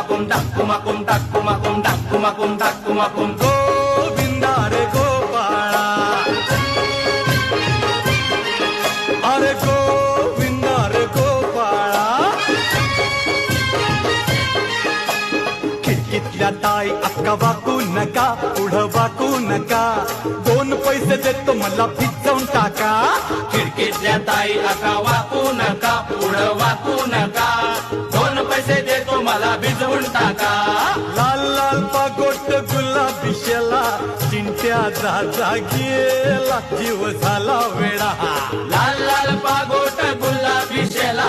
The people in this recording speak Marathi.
टाकुमाकुम टाकुमाकुम टाकुमाकुम टाकुमाकुम टाकुमाकुम गोविंदा रे गोपाळा, अरे गोविंदा रे गोपाळा. खिडकीतल्या ताई अक्का वाकू नका, पुढं वाकू नका, 2 पैसे देतो मला भिजवून टाका. खिडकीतल्या ताई अका वाकू नका, पुढं वाकू नका, 2 पैसे देतो मला भिजवून टाका. लाल लाल पागोट गुलाबी शेला, चिंट्या जा गेला, जीव झाला वेडा. लाल लाल पागोट गुलाबी शेला,